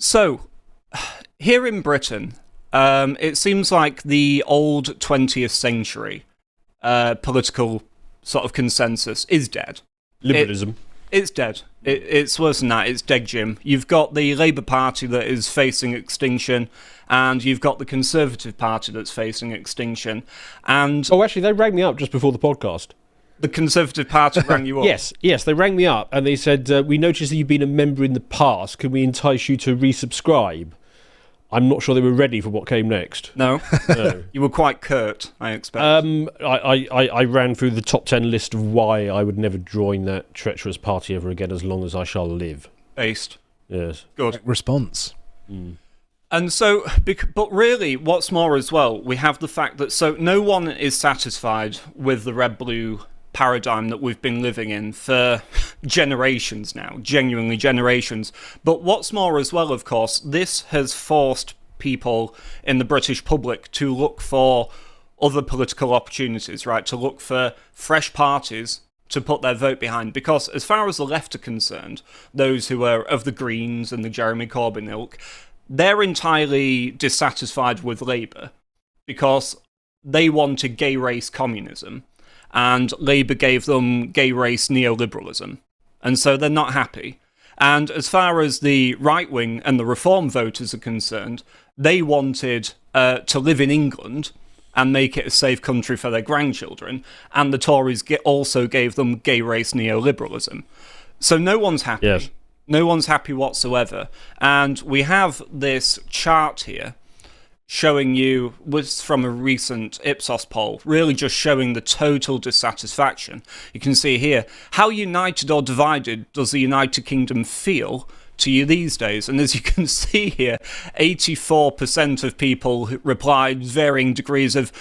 So, here in Britain, it seems like the old 20th century political sort of consensus is dead. Liberalism. It's dead. It's worse than that. It's dead, Jim. You've got the Labour Party that is facing extinction, and you've got the Conservative Party that's facing extinction. And Oh, actually, they rang me up just before the podcast. the Conservative Party rang you up. Yes, they rang me up and they said, we noticed that you've been a member in the past. Can we entice you to resubscribe? I'm not sure they were ready for what came next. No? No. You were quite curt, I expect. I ran through the top 10 list of why I would never join that treacherous party ever again as long as I shall live. Based. Yes. Good. Response. And so, but really, what's more as well, we have the fact that no one is satisfied with the red-blue paradigm that we've been living in for generations now, genuinely generations. But what's more as well, of course, this has forced people in the British public to look for other political opportunities, right? To look for fresh parties to put their vote behind. Because as far as the left are concerned, those who are of the Greens and the Jeremy Corbyn ilk, they're entirely dissatisfied with Labour because they wanted gay race communism, and Labour gave them gay race neoliberalism. And so they're not happy. And as far as the right-wing and the reform voters are concerned, they wanted to live in England and make it a safe country for their grandchildren, and the Tories also gave them gay race neoliberalism. So no one's happy. Yes. No one's happy whatsoever. And we have this chart here showing you, was from a recent Ipsos poll, really just showing the total dissatisfaction. You can see here, how united or divided does the United Kingdom feel to you these days? And as you can see here, 84% of people replied varying degrees of,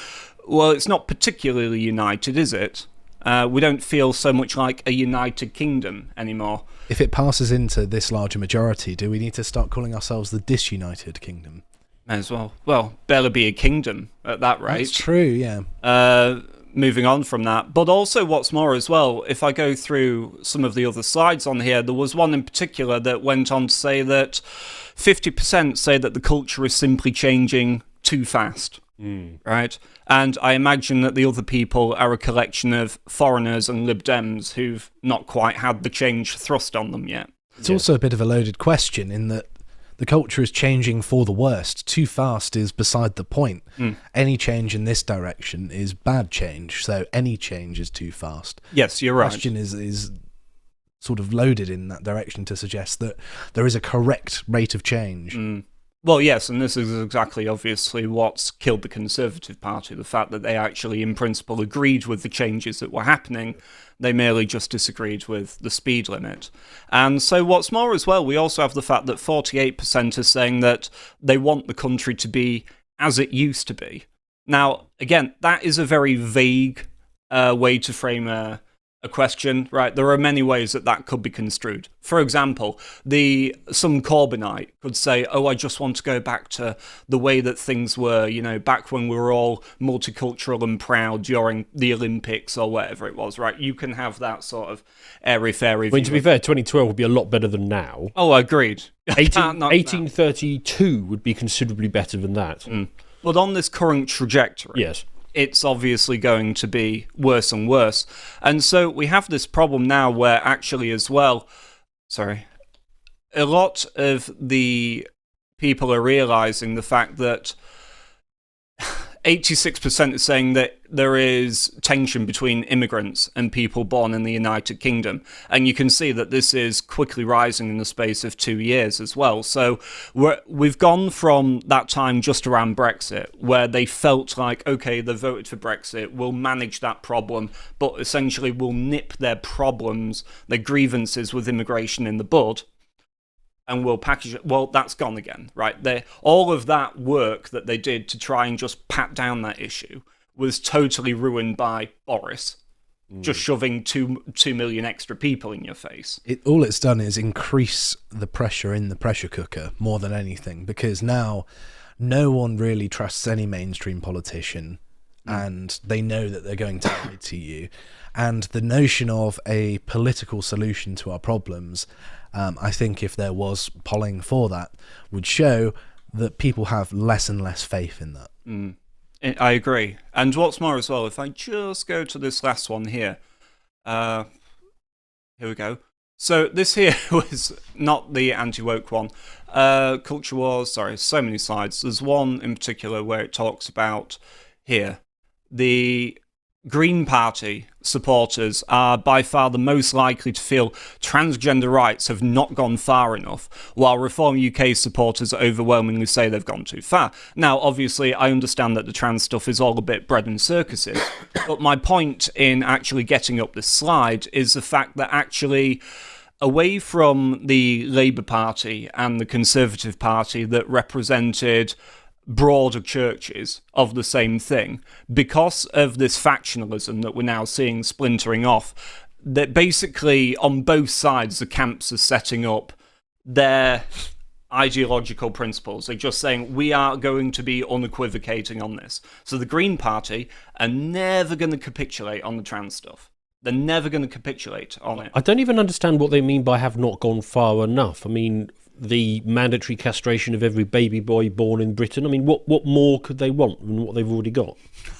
well, it's not particularly united, is it? We don't feel so much like a United Kingdom anymore. If it passes into this larger majority, do we need to start calling ourselves the disunited kingdom? May as well. Well, barely be a kingdom at that rate. That's true, yeah. Moving on from that. But also what's more as well, if I go through some of the other slides on here, there was one in particular that went on to say that 50% say that the culture is simply changing too fast. Right? And I imagine that the other people are a collection of foreigners and Lib Dems who've not quite had the change thrust on them yet. It's also a bit of a loaded question in that the culture is changing for the worst. Too fast is beside the point. Any change in this direction is bad change, so any change is too fast. Yes, you're right. The question is sort of loaded in that direction to suggest that there is a correct rate of change. Well, yes, and this is exactly, obviously, what's killed the Conservative Party, the fact that they actually, in principle, agreed with the changes that were happening. They merely just disagreed with the speed limit. And so what's more as well, we also have the fact that 48% are saying that they want the country to be as it used to be. Now, again, that is a very vague way to frame a question, right? There are many ways that could be construed. For example, some Corbynite could say, oh, I just want to go back to the way that things were, back when we were all multicultural and proud during the Olympics or whatever it was, right? You can have that sort of airy-fairy view. I mean, to be fair, 2012 would be a lot better than now. Oh, agreed. 1832 would be considerably better than that. But on this current trajectory, yes, it's obviously going to be worse and worse. And so we have this problem now where actually as well, a lot of the people are realising the fact that 86% is saying that there is tension between immigrants and people born in the United Kingdom. And you can see that this is quickly rising in the space of 2 years as well. So we've gone from that time just around Brexit, where they felt like, okay, they voted for Brexit, we'll manage that problem, but essentially we'll nip their problems, their grievances with immigration in the bud, and we'll package it. Well, that's gone again, right? All of that work that they did to try and just pat down that issue was totally ruined by Boris just shoving 2 million extra people in your face. All it's done is increase the pressure in the pressure cooker more than anything, because now no one really trusts any mainstream politician, and they know that they're going to lie to you. And the notion of a political solution to our problems, I think if there was polling for that, would show that people have less and less faith in that. I agree. And what's more as well, if I just go to this last one here. Here we go. So this here was not the anti-woke one. Culture Wars, sorry, so many slides. There's one in particular where it talks about here. The Green Party supporters are by far the most likely to feel transgender rights have not gone far enough, while Reform UK supporters overwhelmingly say they've gone too far. Now, obviously, I understand that the trans stuff is all a bit bread and circuses, but my point in actually getting up this slide is the fact that actually, away from the Labour Party and the Conservative Party that represented broader churches of the same thing, because of this factionalism that we're now seeing splintering off, that basically on both sides the camps are setting up their ideological principles. They're just saying, we are going to be unequivocating on this. So the Green Party are never going to capitulate on the trans stuff. They're never going to capitulate on it. I don't even understand what they mean by have not gone far enough. I mean, the mandatory castration of every baby boy born in Britain. I mean, what more could they want than what they've already got?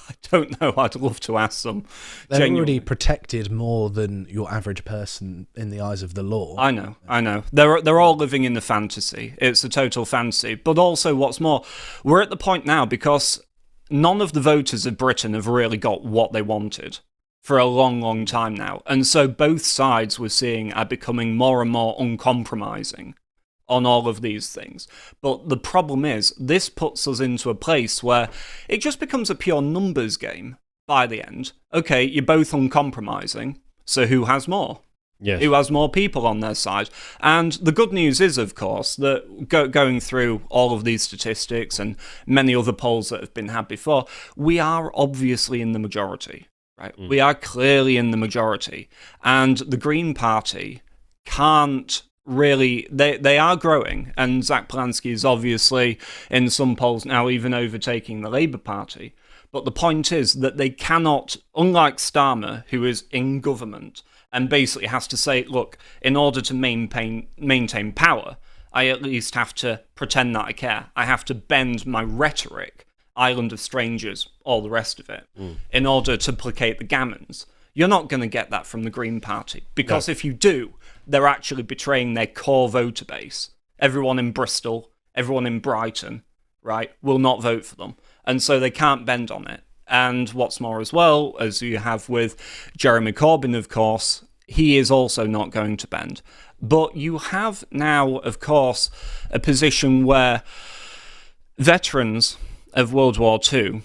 I don't know. I'd love to ask them. They're Genuinely. already protected more than your average person in the eyes of the law. I know. They're all living in the fantasy. It's a total fantasy. But also, what's more, we're at the point now because none of the voters of Britain have really got what they wanted for a long, long time now. And so both sides we're seeing are becoming more and more uncompromising on all of these things. But the problem is, this puts us into a place where it just becomes a pure numbers game by the end. Okay, you're both uncompromising, so who has more? Yes. Who has more people on their side? And the good news is, of course, that going through all of these statistics and many other polls that have been had before, we are obviously in the majority, right? We are clearly in the majority. And the Green Party can't really, they are growing, and Zach Polanski is obviously in some polls now even overtaking the Labour Party. But the point is that they cannot, unlike Starmer, who is in government and basically has to say, look, in order to maintain power, I at least have to pretend that I care. I have to bend my rhetoric, island of strangers, all the rest of it, in order to placate the gammons. You're not going to get that from the Green Party, because if you do, they're actually betraying their core voter base. Everyone in Bristol, everyone in Brighton, right, will not vote for them. And so they can't bend on it. And what's more as well, as you have with Jeremy Corbyn, of course, he is also not going to bend. But you have now, of course, a position where veterans of World War II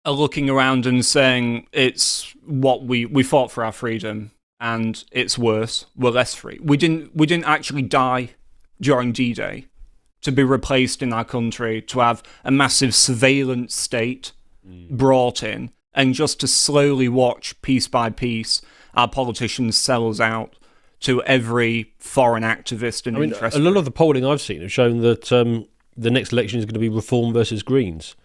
are looking around and saying it's what we fought for our freedom, and it's worse, we're less free. We didn't actually die during D-Day to be replaced in our country, to have a massive surveillance state brought in, and just to slowly watch, piece by piece, our politicians sell us out to every foreign activist and interest. A lot of the polling I've seen have shown that the next election is going to be Reform versus Greens.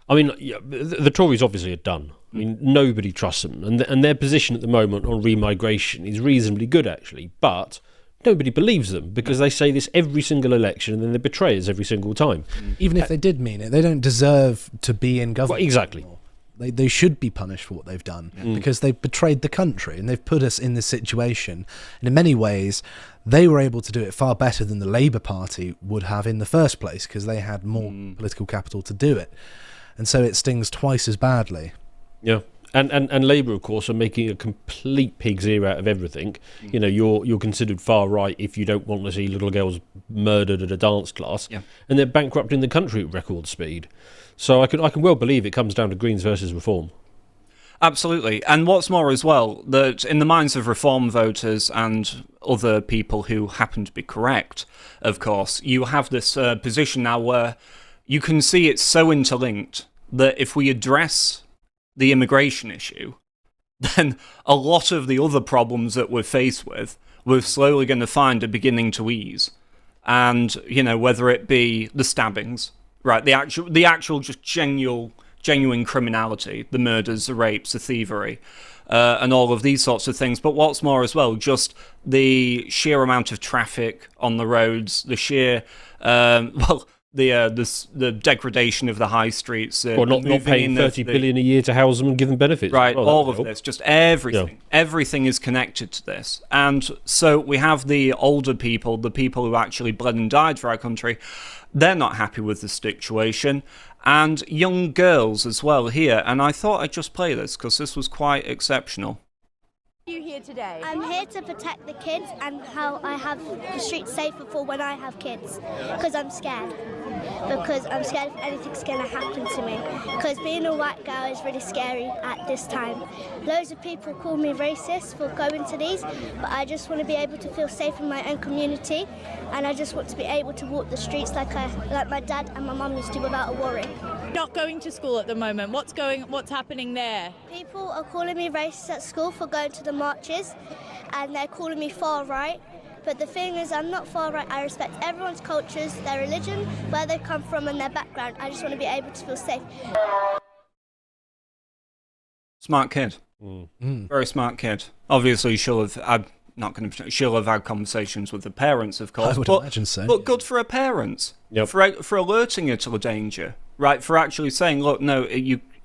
I mean, the Tories obviously are done. I mean, nobody trusts them, and their position at the moment on remigration is reasonably good, actually, but nobody believes them, because they say this every single election and then they betray us every single time. Even if they did mean it, they don't deserve to be in government. Well, exactly. Anymore. They should be punished for what they've done, because they've betrayed the country and they've put us in this situation. And in many ways, they were able to do it far better than the Labour Party would have in the first place, because they had more political capital to do it. And so it stings twice as badly. Yeah. And Labour, of course, are making a complete pig's ear out of everything. You know, you're considered far right if you don't want to see little girls murdered at a dance class, and they're bankrupting the country at record speed. So I can well believe it comes down to Greens versus Reform. Absolutely. And what's more as well, that in the minds of Reform voters and other people who happen to be correct, of course, you have this position now where you can see it's so interlinked that if we address the immigration issue, then a lot of the other problems that we're faced with, we're slowly going to find are beginning to ease. And, you know, whether it be the stabbings, right, the actual just genuine criminality, the murders, the rapes, the thievery, and all of these sorts of things. But what's more as well, just the sheer amount of traffic on the roads, the sheer, the degradation of the high streets. Not paying 30 billion a year to house them and give them benefits. Right, all of this, just everything. Yeah. Everything is connected to this. And so we have the older people, the people who actually bled and died for our country. They're not happy with the situation. And young girls as well here. And I thought I'd just play this because this was quite exceptional. Are you here today? I'm here to protect the kids and how I have the streets safer for when I have kids. Because I'm scared. Because I'm scared if anything's going to happen to me. Because being a white girl is really scary at this time. Loads of people call me racist for going to these, but I just want to be able to feel safe in my own community, and I just want to be able to walk the streets like my dad and my mum used to without a worry. Not going to school at the moment. What's happening there? People are calling me racist at school for going to the marches, and they're calling me far right. But the thing is, I'm not far right. I respect everyone's cultures, their religion, where they come from and their background. I just want to be able to feel safe. Smart kid. Very smart kid. Obviously, she'll have had conversations with the parents, of course. I would imagine so. But good for her parents. Yep. For alerting her to the danger. Right, for actually saying, look, no,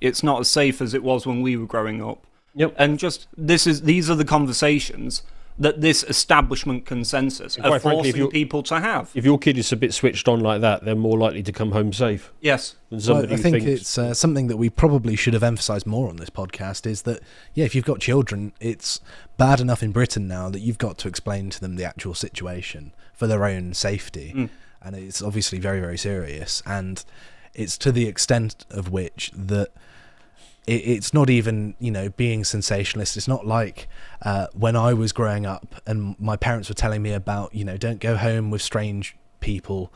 it's not as safe as it was when we were growing up. Yep. And just, these are the conversations that this establishment consensus are forcing people to have. If your kid is a bit switched on like that, they're more likely to come home safe. Yes. Than somebody I think it's something that we probably should have emphasised more on this podcast is that, if you've got children, it's bad enough in Britain now that you've got to explain to them the actual situation for their own safety. And it's obviously very, very serious. And it's to the extent of which that it's not even, being sensationalist. It's not like when I was growing up and my parents were telling me about, don't go home with strange people,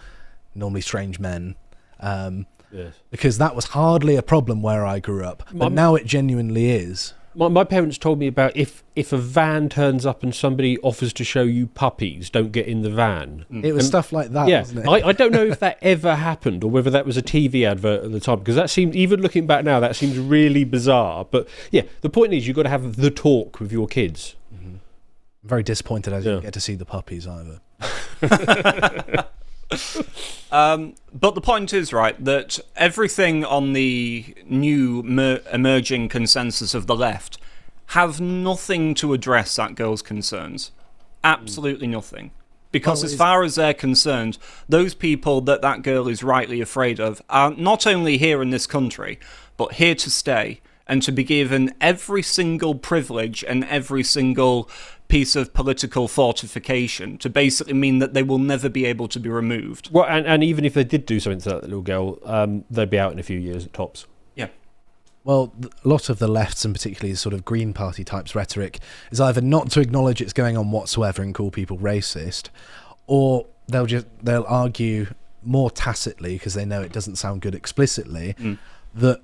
normally strange men, yes. Because that was hardly a problem where I grew up. But now it genuinely is. My parents told me about if a van turns up and somebody offers to show you puppies, don't get in the van. It was stuff like that, wasn't it? I don't know if that ever happened or whether that was a TV advert at the time, because that seemed, even looking back now, that seems really bizarre. But the point is, you've got to have the talk with your kids. I'm very disappointed I didn't get to see the puppies either. But the point is, right, that everything on the new emerging consensus of the left have nothing to address that girl's concerns. Absolutely nothing. Because as far as they're concerned, those people that girl is rightly afraid of are not only here in this country, but here to stay, and to be given every single privilege and every single piece of political fortification to basically mean that they will never be able to be removed. Well, and even if they did do something to that little girl, they'd be out in a few years at tops. Yeah. Well, a lot of the left's, and particularly the sort of Green Party types rhetoric, is either not to acknowledge it's going on whatsoever and call people racist, or they'll argue more tacitly, because they know it doesn't sound good explicitly, that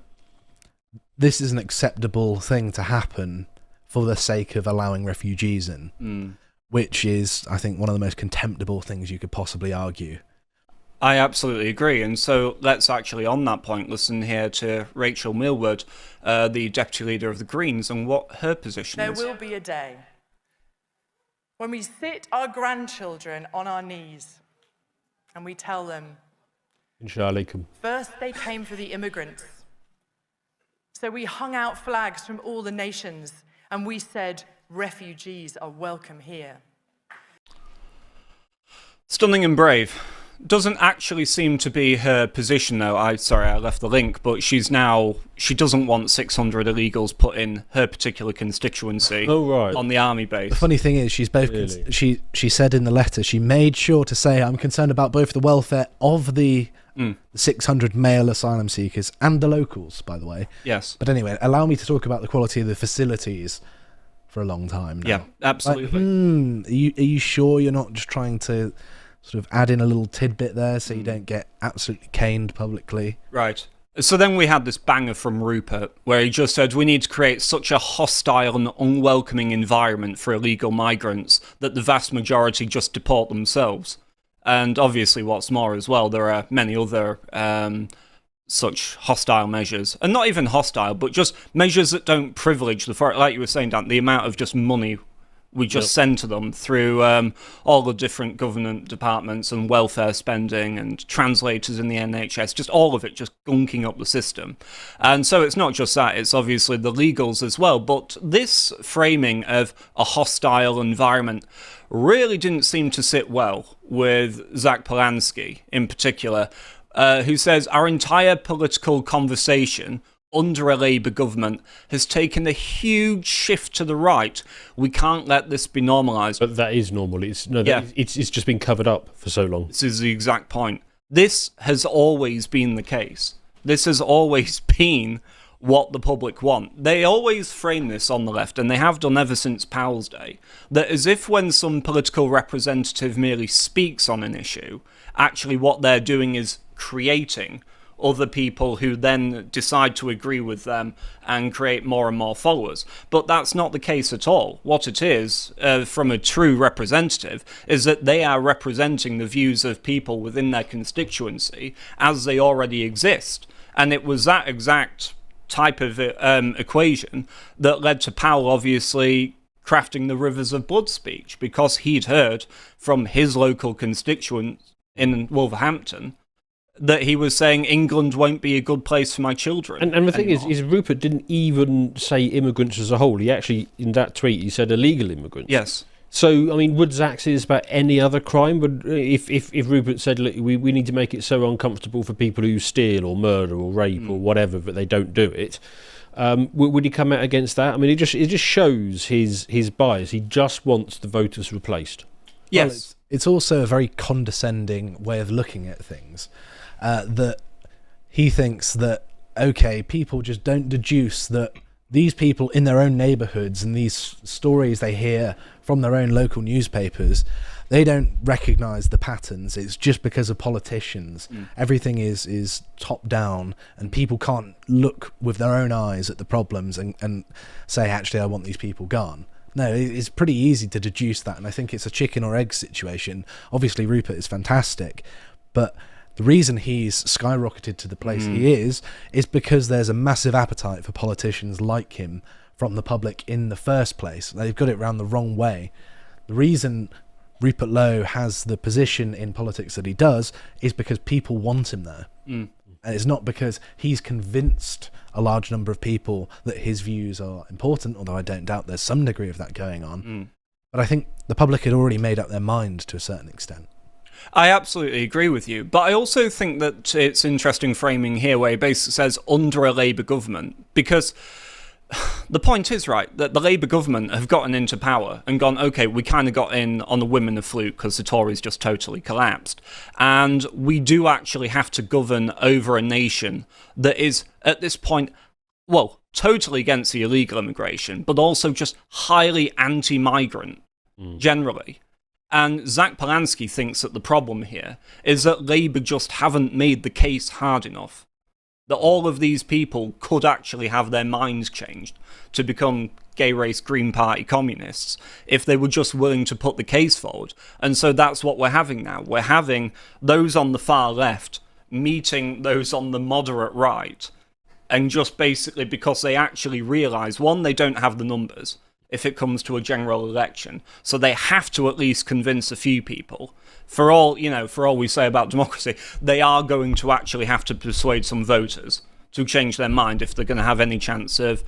this is an acceptable thing to happen for the sake of allowing refugees in, which is, I think, one of the most contemptible things you could possibly argue. I absolutely agree. And so let's actually, on that point, listen here to Rachel Millward, the Deputy Leader of the Greens, and what her position is. There will be a day when we sit our grandchildren on our knees and we tell them, Inshallah. First they came for the immigrants. So we hung out flags from all the nations and we said, refugees are welcome here. Stunning and brave. Doesn't actually seem to be her position, though. I left the link, but she doesn't want 600 illegals put in her particular constituency on the army base. The funny thing is, she's both. Really? She said in the letter, she made sure to say, I'm concerned about both the welfare of the 600 male asylum seekers and the locals, by the way. Yes. But anyway, allow me to talk about the quality of the facilities for a long time now. Yeah, absolutely. Are you sure you're not just trying to sort of add in a little tidbit there so you don't get absolutely caned publicly? Right. So then we had this banger from Rupert, where he just said, we need to create such a hostile and unwelcoming environment for illegal migrants that the vast majority just deport themselves. And obviously, what's more as well, there are many other such hostile measures, and not even hostile, but just measures that don't privilege the forest. Like you were saying, Dan, the amount of just money we just send to them through all the different government departments and welfare spending and translators in the NHS, just all of it just gunking up the system. And so it's not just that, it's obviously the legals as well. But this framing of a hostile environment really didn't seem to sit well with Zach Polanski in particular, who says our entire political conversation under a Labour government has taken a huge shift to the right. We can't let this be normalised. But that is normal. It's just been covered up for so long. This is the exact point. This has always been the case. This has always been what the public want. They always frame this on the left, and they have done ever since Powell's day, that as if when some political representative merely speaks on an issue, actually what they're doing is creating other people who then decide to agree with them and create more and more followers. But that's not the case at all. What it is, from a true representative, is that they are representing the views of people within their constituency as they already exist. And it was that exact type of equation that led to Powell obviously crafting the Rivers of Blood speech, because he'd heard from his local constituents in Wolverhampton that he was saying England won't be a good place for my children. And the thing is Rupert didn't even say immigrants as a whole. He actually, in that tweet, he said illegal immigrants. Yes. So, I mean, would Zach say this about any other crime? Would if Rupert said, look, we need to make it so uncomfortable for people who steal or murder or rape or whatever, but they don't do it, would he come out against that? I mean, it just shows his bias. He just wants the voters replaced. Yes. Well, it's also a very condescending way of looking at things. That he thinks that, okay, people just don't deduce that these people in their own neighbourhoods and these stories they hear from their own local newspapers, they don't recognise the patterns. It's just because of politicians. Everything is top down, and people can't look with their own eyes at the problems and say, actually, I want these people gone. No, it's pretty easy to deduce that, and I think it's a chicken or egg situation. Obviously, Rupert is fantastic, but the reason he's skyrocketed to the place he is because there's a massive appetite for politicians like him from the public in the first place. They've got it round the wrong way. The reason Rupert Lowe has the position in politics that he does is because people want him there. And it's not because he's convinced a large number of people that his views are important, although I don't doubt there's some degree of that going on. But I think the public had already made up their mind to a certain extent. I absolutely agree with you, but I also think that it's interesting framing here where he basically says under a Labour government, because the point is, right, that the Labour government have gotten into power and gone, okay, we kind of got in on the whim and the fluke because the Tories just totally collapsed, and we do actually have to govern over a nation that is, at this point, well, totally against the illegal immigration, but also just highly anti-migrant, generally. And Zach Polanski thinks that the problem here is that Labour just haven't made the case hard enough. That all of these people could actually have their minds changed to become gay race Green Party communists if they were just willing to put the case forward. And so that's what we're having now. We're having those on the far left meeting those on the moderate right. And just basically because they actually realise, one, they don't have the numbers if it comes to a general election. So they have to at least convince a few people. For all we say about democracy, they are going to actually have to persuade some voters to change their mind if they're going to have any chance of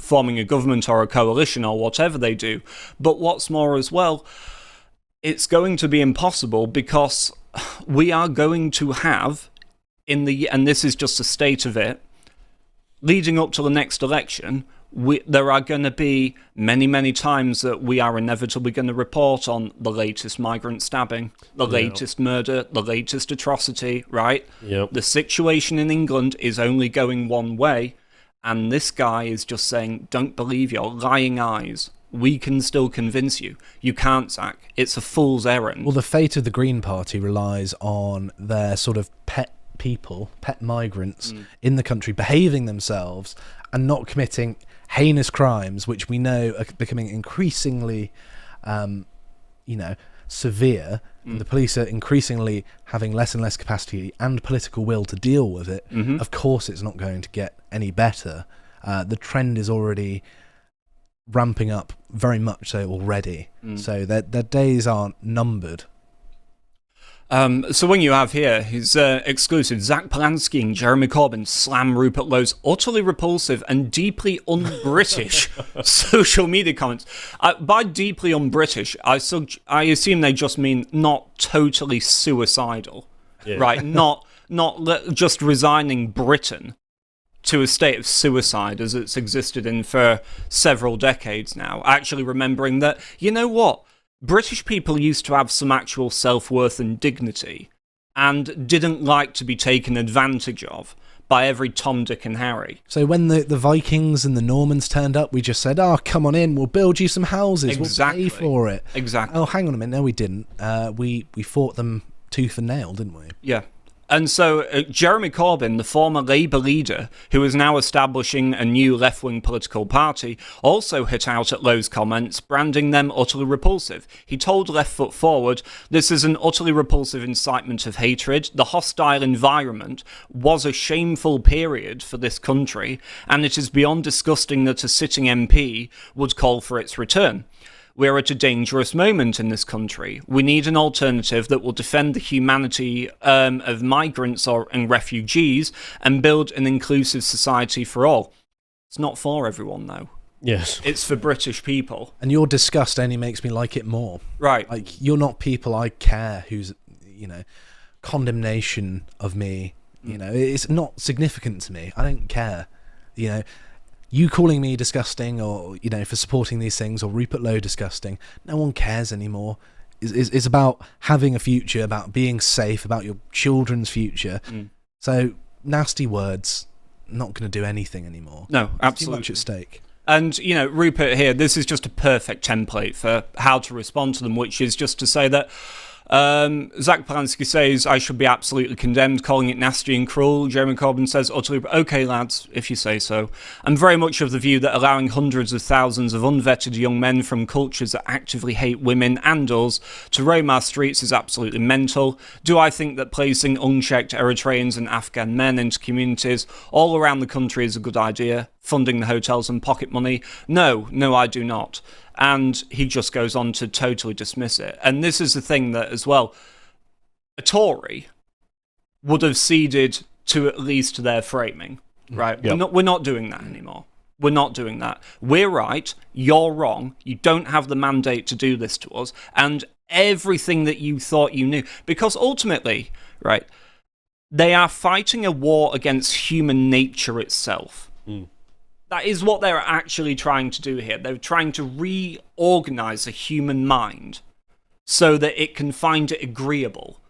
forming a government or a coalition or whatever they do. But what's more as well, it's going to be impossible because we are going to have, and this is just the state of it, leading up to the next election, there are going to be many, many times that we are inevitably going to report on the latest migrant stabbing, the latest murder, the latest atrocity, right? Yep. The situation in England is only going one way, and this guy is just saying, don't believe your lying eyes. We can still convince you. You can't, Zach. It's a fool's errand. Well, the fate of the Green Party relies on their sort of pet people, pet migrants in the country behaving themselves and not committing heinous crimes, which we know are becoming increasingly, severe, and the police are increasingly having less and less capacity and political will to deal with it, of course it's not going to get any better. The trend is already ramping up very much so already. So their days are numbered. So when you have here his exclusive, Zach Polanski and Jeremy Corbyn slam Rupert Lowe's utterly repulsive and deeply un-British social media comments. By deeply un-British, I assume they just mean not totally suicidal, right? Not just resigning Britain to a state of suicide as it's existed in for several decades now. Actually remembering that, you know what? British people used to have some actual self-worth and dignity, and didn't like to be taken advantage of by every Tom, Dick and Harry. So when the Vikings and the Normans turned up, we just said, oh, come on in, we'll build you some houses, Exactly. we'll pay for it. Exactly. Oh, hang on a minute, no we didn't. We fought them tooth and nail, didn't we? Yeah. And so Jeremy Corbyn, the former Labour leader, who is now establishing a new left-wing political party, also hit out at Lowe's comments, branding them utterly repulsive. He told Left Foot Forward, "This is an utterly repulsive incitement of hatred. The hostile environment was a shameful period for this country, and it is beyond disgusting that a sitting MP would call for its return. We're at a dangerous moment in this country. We need an alternative that will defend the humanity of migrants and refugees and build an inclusive society for all." It's not for everyone, though. Yes. It's for British people. And your disgust only makes me like it more. Right. Like, you're not people I care whose, condemnation of me, it's not significant to me. I don't care. You calling me disgusting or, for supporting these things, or Rupert Lowe disgusting, no one cares anymore. It's about having a future, about being safe, about your children's future. So, nasty words, not going to do anything anymore. No, absolutely. Too much at stake. And, Rupert here, this is just a perfect template for how to respond to them, which is just to say that Zach Polanski says, "I should be absolutely condemned, calling it nasty and cruel." Jeremy Corbyn says, "Utterly, okay lads, if you say so. I'm very much of the view that allowing hundreds of thousands of unvetted young men from cultures that actively hate women and us to roam our streets is absolutely mental. Do I think that placing unchecked Eritreans and Afghan men into communities all around the country is a good idea? Funding the hotels and pocket money? No, I do not." And he just goes on to totally dismiss it. And this is the thing that, as well, a Tory would have ceded to at least their framing, right? Yep. We're not doing that anymore. We're not doing that. We're right, you're wrong, you don't have the mandate to do this to us, and everything that you thought you knew. Because ultimately, right, they are fighting a war against human nature itself. That is what they're actually trying to do here. They're trying to reorganize the human mind so that it can find it agreeable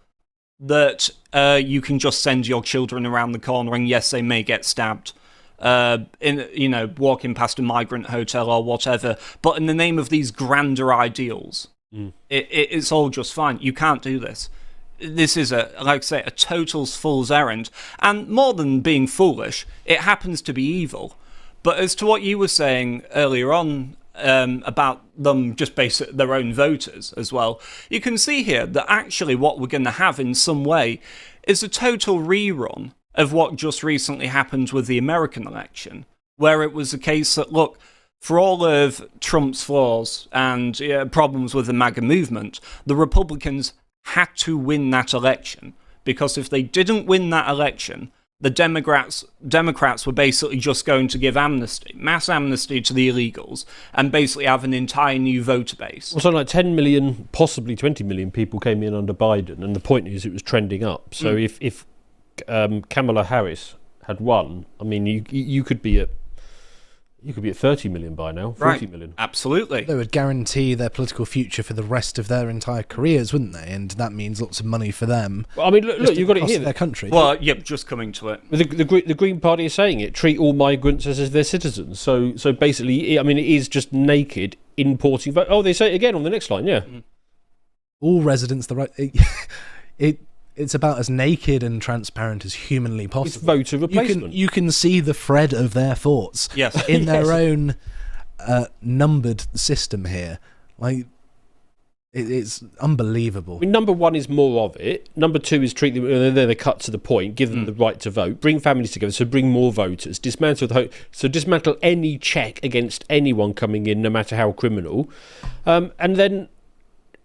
that you can just send your children around the corner and yes, they may get stabbed walking past a migrant hotel or whatever, but in the name of these grander ideals, it's all just fine. You can't do this. This is a total fool's errand. And more than being foolish, it happens to be evil. But as to what you were saying earlier on about them just basing their own voters as well, you can see here that actually what we're going to have in some way is a total rerun of what just recently happened with the American election, where it was a case that, look, for all of Trump's flaws and problems with the MAGA movement, the Republicans had to win that election, because if they didn't win that election, the Democrats were basically just going to give mass amnesty to the illegals, and basically have an entire new voter base. Well, something like 10 million, possibly 20 million people came in under Biden, and the point is it was trending up. So if Kamala Harris had won, I mean, you could be at 30 million by now, 40 million. Absolutely. They would guarantee their political future for the rest of their entire careers, wouldn't they? And that means lots of money for them. Well, I mean, look, you've got it here. Their country. Well, yep, just coming to it. The Green Party is saying it. Treat all migrants as their citizens. So basically, I mean, it is just naked importing vote. Oh, they say it again on the next line, yeah. All residents, the right... It's about as naked and transparent as humanly possible. It's voter replacement. You can see the thread of their thoughts in their own numbered system here. Like, It's unbelievable. I mean, number one is more of it. Number two is treat them, and then they cut to the point, give them the right to vote, bring families together, so bring more voters, dismantle any check against anyone coming in, no matter how criminal, and then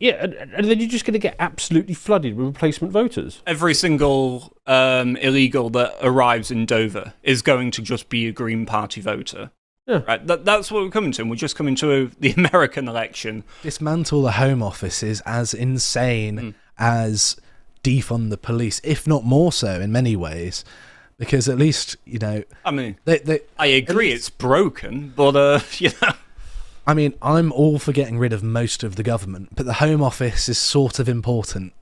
and then you're just going to get absolutely flooded with replacement voters. Every single illegal that arrives in Dover is going to just be a Green Party voter. Yeah. Right, that's what we're coming to, and we're just coming to the American election. Dismantle the Home Office is as insane as defund the police, if not more so in many ways, because at least, I mean, they I agree it's broken, but, I mean, I'm all for getting rid of most of the government, but the Home Office is sort of important.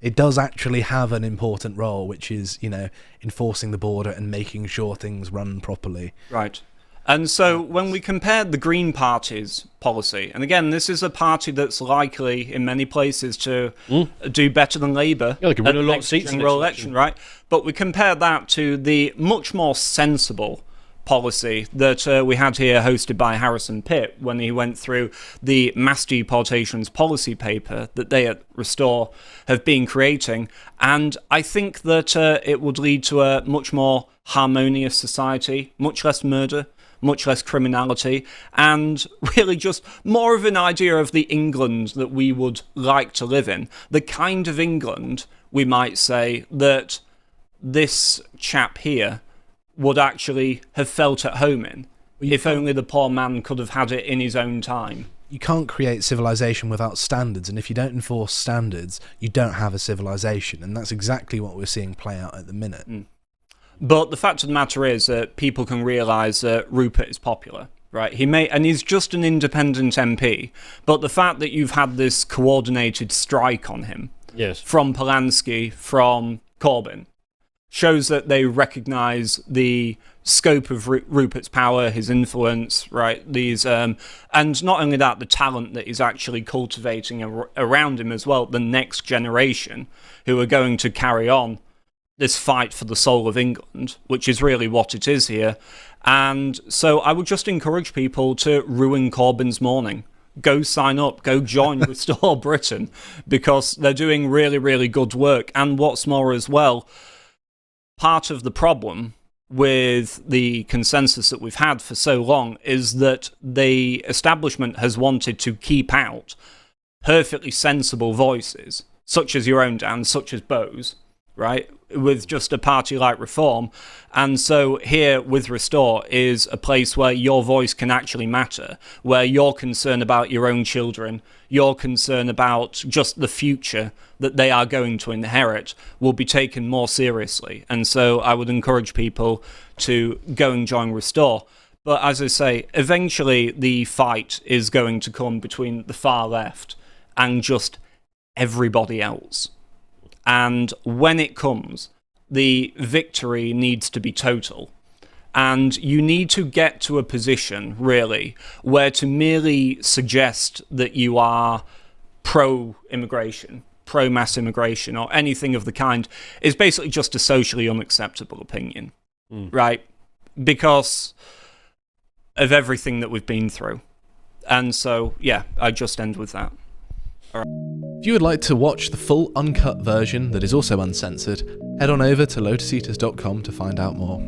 It does actually have an important role, which is, enforcing the border and making sure things run properly. Right. And so when we compared the Green Party's policy, and again, this is a party that's likely in many places to do better than Labour they can win at a the lot of next seats general next election, right? But we compared that to the much more sensible policy that we had here hosted by Harrison Pitt when he went through the mass deportations policy paper that they at Restore have been creating. And I think that it would lead to a much more harmonious society, much less murder, much less criminality, and really just more of an idea of the England that we would like to live in. The kind of England, we might say, that this chap here would actually have felt at home in, if only the poor man could have had it in his own time. You can't create civilization without standards, and if you don't enforce standards, you don't have a civilization, and that's exactly what we're seeing play out at the minute. But the fact of the matter is that people can realise that Rupert is popular, right? And he's just an independent MP. But the fact that you've had this coordinated strike on him, from Polanski, from Corbyn, shows that they recognise the scope of Rupert's power, his influence, right? And not only that, the talent that he's actually cultivating around him as well, the next generation who are going to carry on this fight for the soul of England, which is really what it is here. And so I would just encourage people to ruin Corbyn's morning. Go sign up, go join Restore Britain, because they're doing really, really good work. And what's more as well, part of the problem with the consensus that we've had for so long is that the establishment has wanted to keep out perfectly sensible voices, such as your own, Dan, such as Bo's, right, with just a party like Reform. And so here with Restore is a place where your voice can actually matter, where your concern about your own children, your concern about just the future that they are going to inherit will be taken more seriously. And so I would encourage people to go and join Restore. But as I say, eventually the fight is going to come between the far left and just everybody else. And when it comes, the victory needs to be total. And you need to get to a position, really, where to merely suggest that you are pro-immigration, pro-mass immigration, or anything of the kind is basically just a socially unacceptable opinion, right? Because of everything that we've been through. And so, yeah, I just end with that. If you would like to watch the full uncut version that is also uncensored, head on over to lotuseaters.com to find out more.